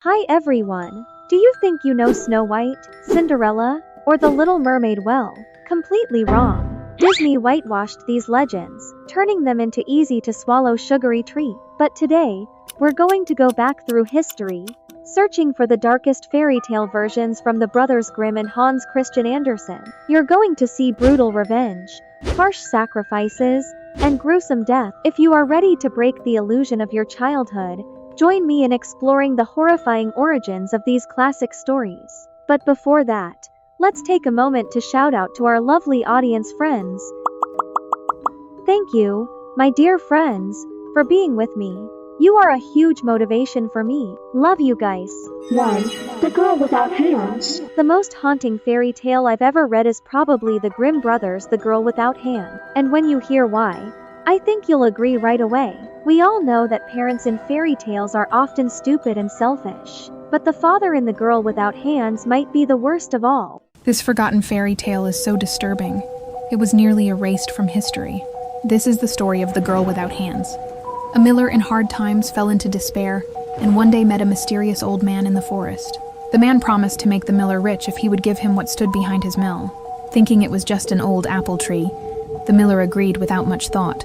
Hi everyone. Do you think you know Snow White, Cinderella, or the Little Mermaid well? Completely wrong. Disney whitewashed these legends, turning them into easy to swallow sugary treats. But today, we're going to go back through history, searching for the darkest fairy tale versions from the Brothers Grimm and Hans Christian Andersen. You're going to see brutal revenge, harsh sacrifices, and gruesome death. If you are ready to break the illusion of your childhood, join me in exploring the horrifying origins of these classic stories. But before that, let's take a moment to shout out to our lovely audience friends. Thank you, my dear friends, for being with me. You are a huge motivation for me. Love you guys. 1. The Girl Without Hands. The most haunting fairy tale I've ever read is probably the Grimm brothers' The Girl Without Hand. And when you hear why, I think you'll agree right away. We all know that parents in fairy tales are often stupid and selfish, but the father in The Girl Without Hands might be the worst of all. This forgotten fairy tale is so disturbing. It was nearly erased from history. This is the story of the girl without hands. A miller in hard times fell into despair, and one day met a mysterious old man in the forest. The man promised to make the miller rich if he would give him what stood behind his mill. Thinking it was just an old apple tree, the miller agreed without much thought.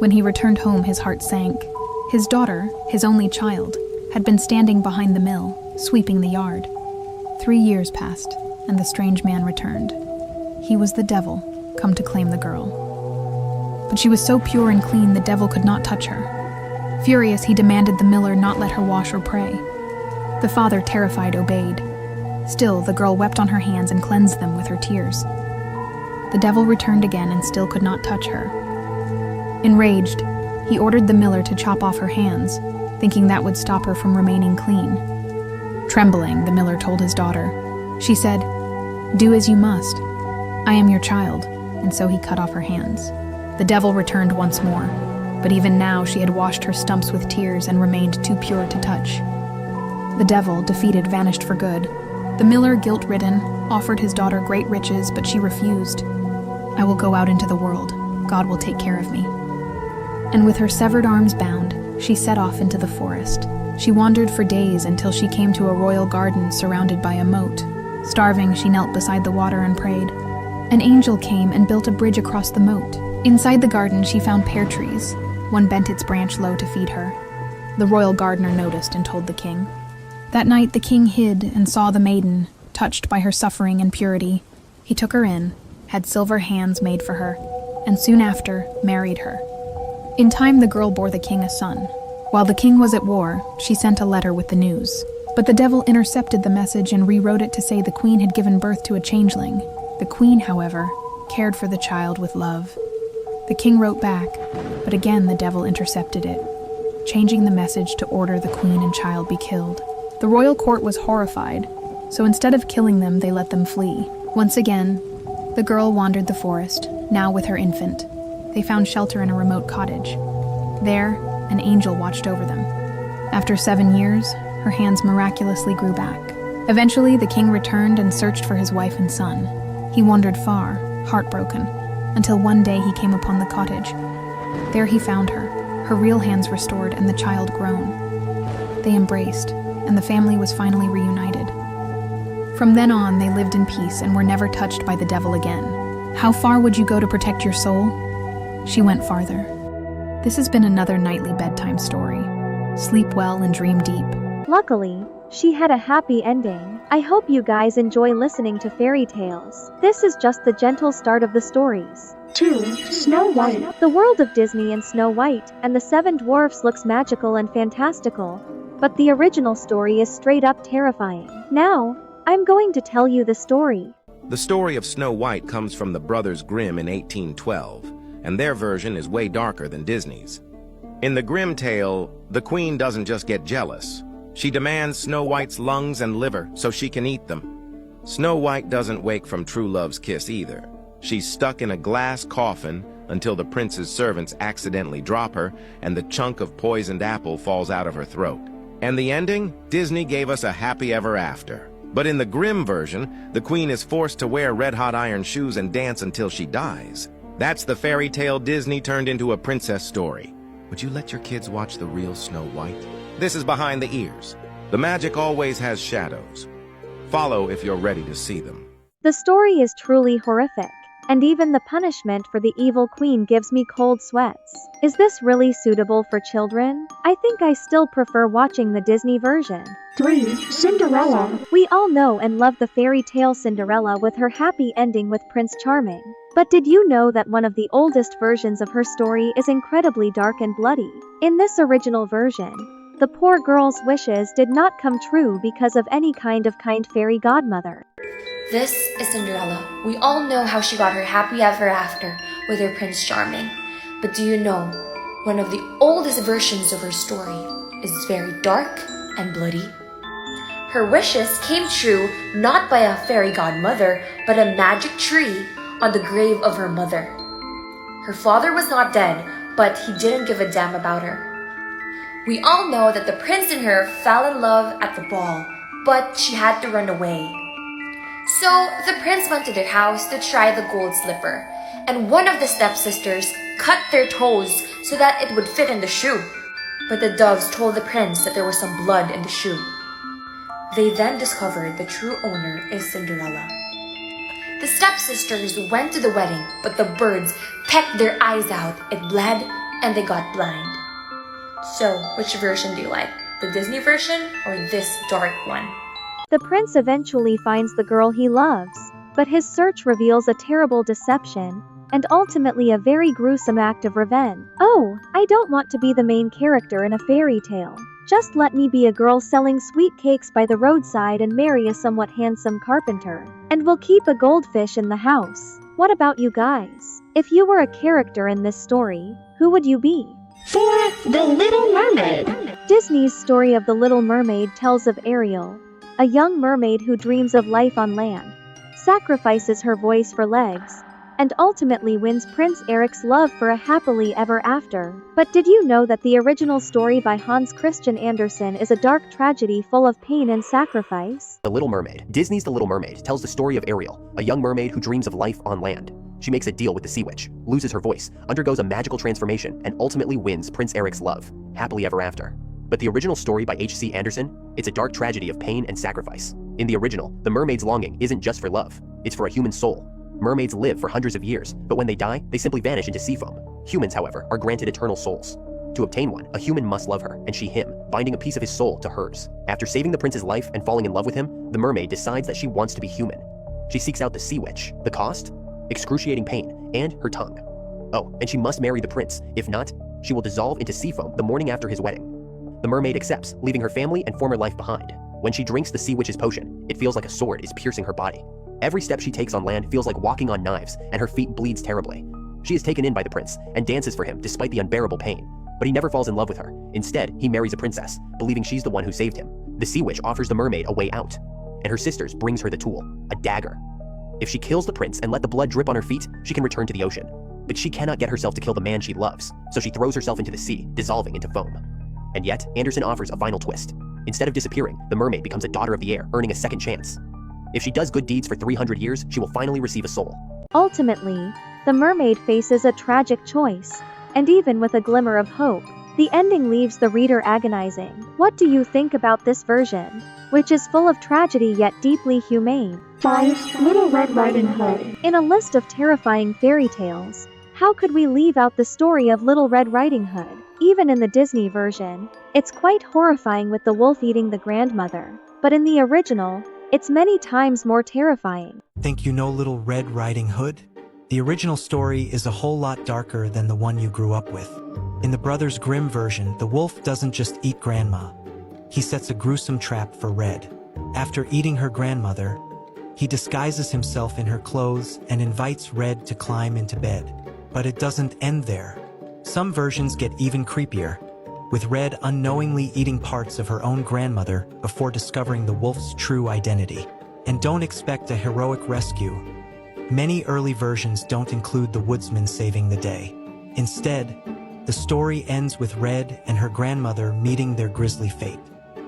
When he returned home, his heart sank. His daughter, his only child, had been standing behind the mill, sweeping the yard. 3 years passed, and the strange man returned. He was the devil, come to claim the girl. But she was so pure and clean, the devil could not touch her. Furious, he demanded the miller not let her wash or pray. The father, terrified, obeyed. Still, the girl wept on her hands and cleansed them with her tears. The devil returned again and still could not touch her. Enraged, he ordered the miller to chop off her hands, thinking that would stop her from remaining clean. Trembling, the miller told his daughter. She said, "Do as you must. I am your child," and so he cut off her hands. The devil returned once more, but even now she had washed her stumps with tears and remained too pure to touch. The devil, defeated, vanished for good. The miller, guilt-ridden, offered his daughter great riches, but she refused. "I will go out into the world. God will take care of me." And with her severed arms bound, she set off into the forest. She wandered for days until she came to a royal garden surrounded by a moat. Starving, she knelt beside the water and prayed. An angel came and built a bridge across the moat. Inside the garden, she found pear trees. One bent its branch low to feed her. The royal gardener noticed and told the king. That night, the king hid and saw the maiden, touched by her suffering and purity. He took her in, had silver hands made for her, and soon after, married her. In time, the girl bore the king a son. While the king was at war, she sent a letter with the news. But the devil intercepted the message and rewrote it to say the queen had given birth to a changeling. The queen, however, cared for the child with love. The king wrote back, but again the devil intercepted it, changing the message to order the queen and child be killed. The royal court was horrified, so instead of killing them, they let them flee. Once again, the girl wandered the forest, now with her infant. They found shelter in a remote cottage. There, an angel watched over them. After 7 years, her hands miraculously grew back. Eventually, the king returned and searched for his wife and son. He wandered far, heartbroken, until one day he came upon the cottage. There he found her real hands restored and the child grown. They embraced, and the family was finally reunited. From then on, they lived in peace and were never touched by the devil again. How far would you go to protect your soul? She went farther. This has been another nightly bedtime story. Sleep well and dream deep. Luckily, she had a happy ending. I hope you guys enjoy listening to fairy tales. This is just the gentle start of the stories. 2. Snow White. The world of Disney and Snow White and the Seven Dwarfs looks magical and fantastical, but the original story is straight up terrifying. Now, I'm going to tell you the story. The story of Snow White comes from the Brothers Grimm in 1812, and their version is way darker than Disney's. In the Grimm tale, the queen doesn't just get jealous. She demands Snow White's lungs and liver so she can eat them. Snow White doesn't wake from true love's kiss either. She's stuck in a glass coffin until the prince's servants accidentally drop her and the chunk of poisoned apple falls out of her throat. And the ending? Disney gave us a happy ever after. But in the Grimm version, the queen is forced to wear red-hot iron shoes and dance until she dies. That's the fairy tale Disney turned into a princess story. Would you let your kids watch the real Snow White? This is Behind the Ears. The magic always has shadows. Follow if you're ready to see them. The story is truly horrific, and even the punishment for the evil queen gives me cold sweats. Is this really suitable for children? I think I still prefer watching the Disney version. 3. Cinderella. We all know and love the fairy tale Cinderella with her happy ending with Prince Charming. But did you know that one of the oldest versions of her story is incredibly dark and bloody? In this original version, the poor girl's wishes did not come true because of any kind fairy godmother. This is Cinderella. We all know how she got her happy ever after with her Prince Charming. But do you know, one of the oldest versions of her story is very dark and bloody? Her wishes came true not by a fairy godmother, but a magic tree on the grave of her mother. Her father was not dead, but he didn't give a damn about her. We all know that the prince and her fell in love at the ball, but she had to run away. So the prince went to their house to try the gold slipper, and one of the stepsisters cut their toes so that it would fit in the shoe. But the doves told the prince that there was some blood in the shoe. They then discovered the true owner is Cinderella. The stepsisters went to the wedding, but the birds pecked their eyes out, it bled, and they got blind. So, which version do you like? The Disney version or this dark one? The prince eventually finds the girl he loves, but his search reveals a terrible deception, and ultimately a very gruesome act of revenge. Oh, I don't want to be the main character in a fairy tale. Just let me be a girl selling sweet cakes by the roadside and marry a somewhat handsome carpenter. And we'll keep a goldfish in the house. What about you guys? If you were a character in this story, who would you be? 4. The Little Mermaid. Disney's story of The Little Mermaid tells of Ariel, a young mermaid who dreams of life on land, sacrifices her voice for legs, and ultimately wins Prince Eric's love for a happily ever after. But did you know that the original story by Hans Christian Andersen is a dark tragedy full of pain and sacrifice? The Little Mermaid. Disney's The Little Mermaid tells the story of Ariel, a young mermaid who dreams of life on land. She makes a deal with the sea witch, loses her voice, undergoes a magical transformation, and ultimately wins Prince Eric's love, happily ever after. But the original story by H.C. Andersen, it's a dark tragedy of pain and sacrifice. In the original, the mermaid's longing isn't just for love, it's for a human soul. Mermaids live for hundreds of years, but when they die, they simply vanish into sea foam. Humans, however, are granted eternal souls. To obtain one, a human must love her, and she him, binding a piece of his soul to hers. After saving the prince's life and falling in love with him, the mermaid decides that she wants to be human. She seeks out the sea witch. The cost? Excruciating pain, and her tongue. Oh, and she must marry the prince. If not, she will dissolve into sea foam the morning after his wedding. The mermaid accepts, leaving her family and former life behind. When she drinks the sea witch's potion, it feels like a sword is piercing her body. Every step she takes on land feels like walking on knives, and her feet bleeds terribly. She is taken in by the prince, and dances for him despite the unbearable pain. But he never falls in love with her. Instead, he marries a princess, believing she's the one who saved him. The sea witch offers the mermaid a way out, and her sisters brings her the tool, a dagger. If she kills the prince and let the blood drip on her feet, she can return to the ocean. But she cannot get herself to kill the man she loves, so she throws herself into the sea, dissolving into foam. And yet, Andersen offers a final twist. Instead of disappearing, the mermaid becomes a daughter of the air, earning a second chance. If she does good deeds for 300 years, she will finally receive a soul. Ultimately, the mermaid faces a tragic choice, and even with a glimmer of hope, the ending leaves the reader agonizing. What do you think about this version, which is full of tragedy yet deeply humane? 5. Little Red Riding Hood. In a list of terrifying fairy tales, how could we leave out the story of Little Red Riding Hood? Even in the Disney version, it's quite horrifying with the wolf eating the grandmother. But in the original, it's many times more terrifying. Think you know Little Red Riding Hood? The original story is a whole lot darker than the one you grew up with. In the Brothers Grimm version, the wolf doesn't just eat Grandma. He sets a gruesome trap for Red. After eating her grandmother, he disguises himself in her clothes and invites Red to climb into bed. But it doesn't end there. Some versions get even creepier, with Red unknowingly eating parts of her own grandmother before discovering the wolf's true identity. And don't expect a heroic rescue. Many early versions don't include the woodsman saving the day. Instead, the story ends with Red and her grandmother meeting their grisly fate.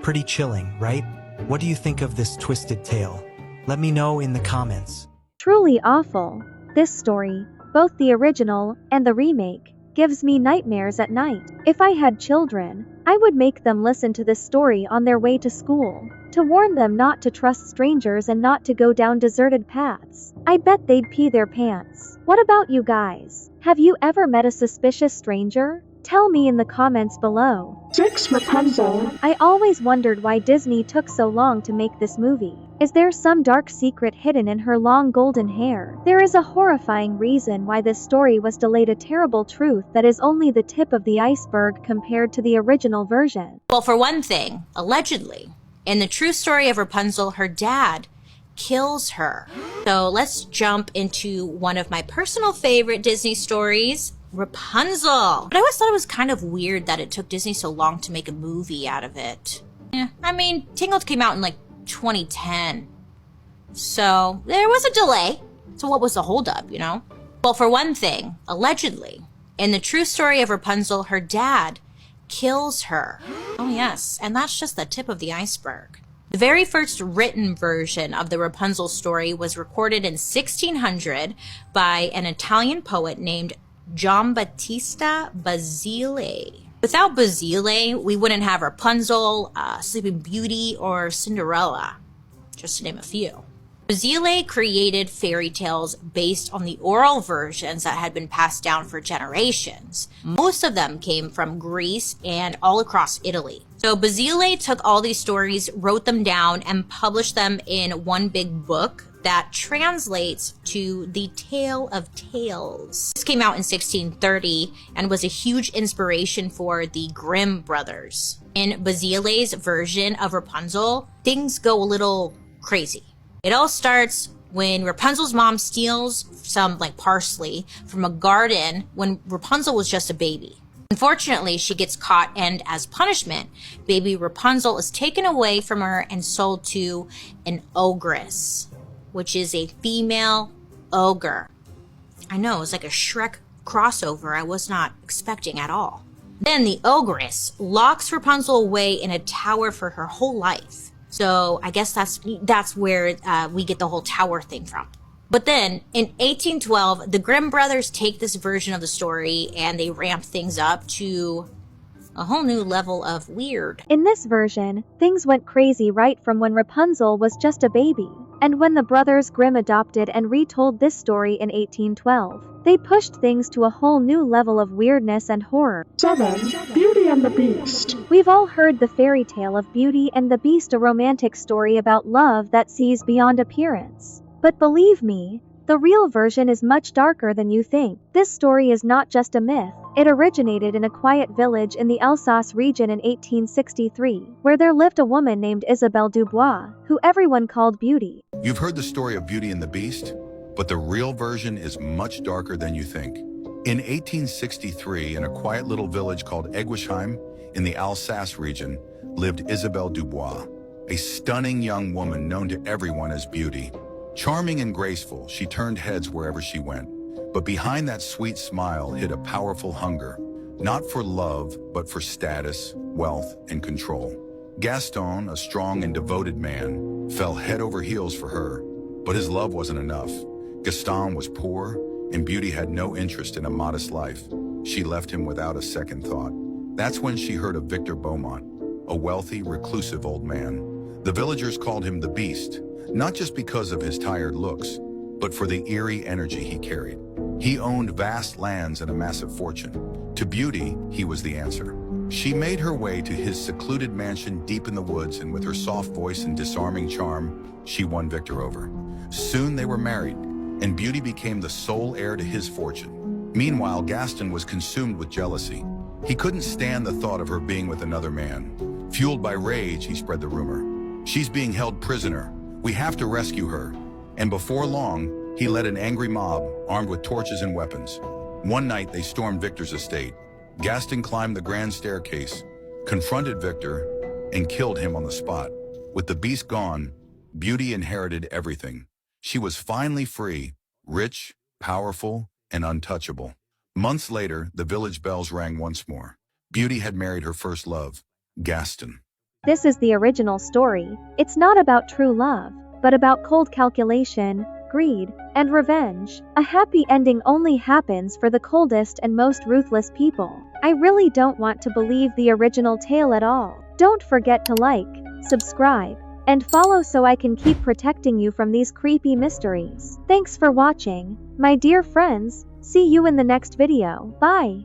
Pretty chilling, right? What do you think of this twisted tale? Let me know in the comments. Truly awful. This story, both the original and the remake, gives me nightmares at night. If I had children, I would make them listen to this story on their way to school, to warn them not to trust strangers and not to go down deserted paths. I bet they'd pee their pants. What about you guys? Have you ever met a suspicious stranger? Tell me in the comments below. 6. Rapunzel. I always wondered why Disney took so long to make this movie. Is there some dark secret hidden in her long golden hair? There is a horrifying reason why this story was delayed, a terrible truth that is only the tip of the iceberg compared to the original version. Well, for one thing, allegedly, in the true story of Rapunzel, her dad kills her. So let's jump into one of my personal favorite Disney stories, Rapunzel. But I always thought it was kind of weird that it took Disney so long to make a movie out of it. I mean, Tangled came out in like 2010. So there was a delay. So what was the holdup, you know? Well, for one thing, allegedly, in the true story of Rapunzel, her dad kills her. Oh yes, and that's just the tip of the iceberg. The very first written version of the Rapunzel story was recorded in 1600 by an Italian poet named Giambattista Basile. Without Basile, we wouldn't have Rapunzel, Sleeping Beauty, or Cinderella, just to name a few. Basile created fairy tales based on the oral versions that had been passed down for generations. Most of them came from Greece and all across Italy. So Basile took all these stories, wrote them down, and published them in one big book that translates to the Tale of Tales. This came out in 1630 and was a huge inspiration for the Grimm brothers. In Basile's version of Rapunzel, things go a little crazy. It all starts when Rapunzel's mom steals some parsley from a garden when Rapunzel was just a baby. Unfortunately, she gets caught, and as punishment, baby Rapunzel is taken away from her and sold to an ogress, which is a female ogre. I know, it's like a Shrek crossover I was not expecting at all. Then the ogress locks Rapunzel away in a tower for her whole life. So I guess that's where we get the whole tower thing from. But then in 1812, the Grimm brothers take this version of the story and they ramp things up to a whole new level of weird. In this version, things went crazy right from when Rapunzel was just a baby, and when the brothers Grimm adopted and retold this story in 1812. They pushed things to a whole new level of weirdness and horror. 7. Beauty and the Beast. We've all heard the fairy tale of Beauty and the Beast, a romantic story about love that sees beyond appearance. But believe me, the real version is much darker than you think. This story is not just a myth. It originated in a quiet village in the Alsace region in 1863, where there lived a woman named Isabelle Dubois, who everyone called Beauty. You've heard the story of Beauty and the Beast, but the real version is much darker than you think. In 1863, in a quiet little village called Eguisheim in the Alsace region, lived Isabelle Dubois, a stunning young woman known to everyone as Beauty. Charming and graceful, she turned heads wherever she went. But behind that sweet smile hid a powerful hunger, not for love, but for status, wealth, and control. Gaston, a strong and devoted man, fell head over heels for her, but his love wasn't enough. Gaston was poor, and Beauty had no interest in a modest life. She left him without a second thought. That's when she heard of Victor Beaumont, a wealthy, reclusive old man. The villagers called him the Beast, not just because of his tired looks, but for the eerie energy he carried. He owned vast lands and a massive fortune. To Beauty, he was the answer. She made her way to his secluded mansion deep in the woods, and with her soft voice and disarming charm, she won Victor over. Soon they were married, and Beauty became the sole heir to his fortune. Meanwhile, Gaston was consumed with jealousy. He couldn't stand the thought of her being with another man. Fueled by rage, he spread the rumor. "She's being held prisoner. We have to rescue her." And before long, he led an angry mob, armed with torches and weapons. One night, they stormed Victor's estate. Gaston climbed the grand staircase, confronted Victor, and killed him on the spot. With the beast gone, Beauty inherited everything. She was finally free, rich, powerful, and untouchable. Months later, the village bells rang once more. Beauty had married her first love, Gaston. This is the original story. It's not about true love, but about cold calculation, greed, and revenge. A happy ending only happens for the coldest and most ruthless people. I really don't want to believe the original tale at all. Don't forget to like, subscribe, and follow so I can keep protecting you from these creepy mysteries. Thanks for watching, my dear friends. See you in the next video. Bye.